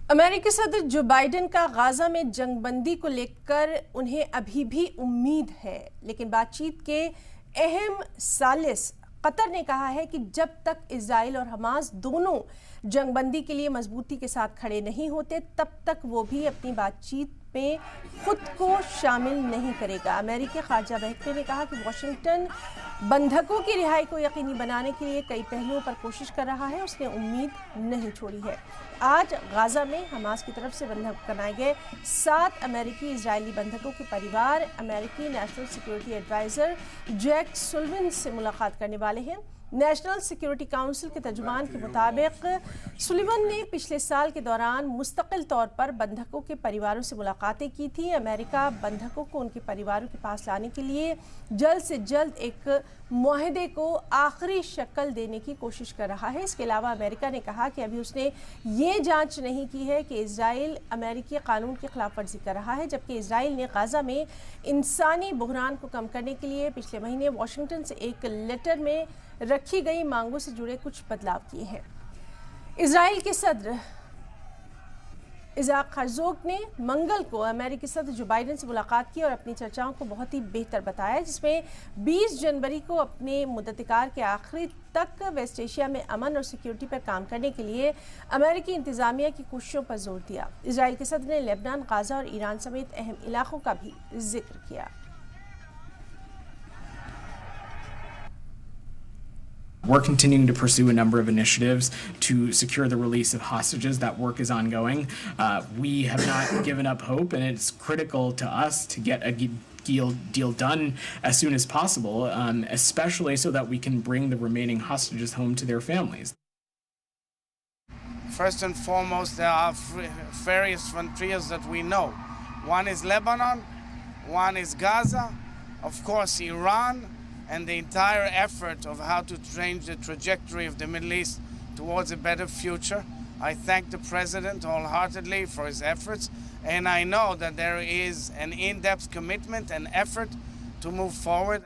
अमेरिकी सदर Joe Biden का गाजा में जंगबंदी को लेकर उन्हें अभी भी उम्मीद है, लेकिन बातचीत के अहम सालिस कतर ने कहा है कि जब तक इजराइल और हमास दोनों जंगबंदी के लिए मजबूती के साथ खड़े नहीं होते, तब तक वो भी अपनी बातचीत में खुद को शामिल नहीं करेगा। अमेरिकी खारजा महकमे ने कहा कि वॉशिंगटन बंधकों की रिहाई को यकीनी बनाने के लिए कई पहलुओं पर कोशिश कर रहा है। उसने उम्मीद नहीं छोड़ी है। आज गाजा में हमास की तरफ से बंधक बनाए गए 7 अमेरिकी इजरायली बंधकों के परिवार अमेरिकी national security adviser Jake Sullivan से मुलाकात करने वाले हैं। नेशनल सिक्योरिटी काउंसिल के तर्जुमान के मुताबिक सुलिवन ने पिछले साल के दौरान मुस्तकिल तौर पर बंधकों के परिवारों से मुलाकातें की थी। अमेरिका बंधकों को उनके परिवारों के पास लाने के लिए जल्द से जल्द एक मुआहदे को आखिरी शक्ल देने की कोशिश कर रहा है। इसके अलावा अमेरिका ने कहा कि अभी उसने ये जांच नहीं की है कि इजराइल अमेरिकी कानून की खिलाफ वर्जी कर रहा है, जबकि इजराइल ने गाजा में इंसानी बहरान को कम करने के लिए पिछले महीने वॉशिंगटन से एक लेटर में रखी गई मांगों से जुड़े कुछ बदलाव किए हैं। इजराइल के सदर इज़ाक हर्ज़ोग ने मंगल को अमेरिकी सदर जो बाइडेन से मुलाकात की और अपनी चर्चाओं को बहुत ही बेहतर बताया, जिसमें 20 जनवरी को अपने मुद्दतकार के आखिरी तक वेस्ट एशिया में अमन और सिक्योरिटी पर काम करने के लिए अमेरिकी इंतजामिया की कोशिशों पर जोर दिया। इजराइल के सदर ने लेबनान, गाजा और ईरान समेत अहम इलाकों का भी जिक्र किया। We're continuing to pursue a number of initiatives to secure the release of hostages. That work is ongoing. We have not given up hope, and it's critical to us to get a deal done as soon as possible, especially so that we can bring the remaining hostages home to their families. First and foremost, there are various frontiers that we know. One is Lebanon, one is Gaza, of course Iran, and the entire effort of how to change the trajectory of the Middle East towards a better future. I thank the President wholeheartedly for his efforts, and I know that there is an in-depth commitment and effort to move forward.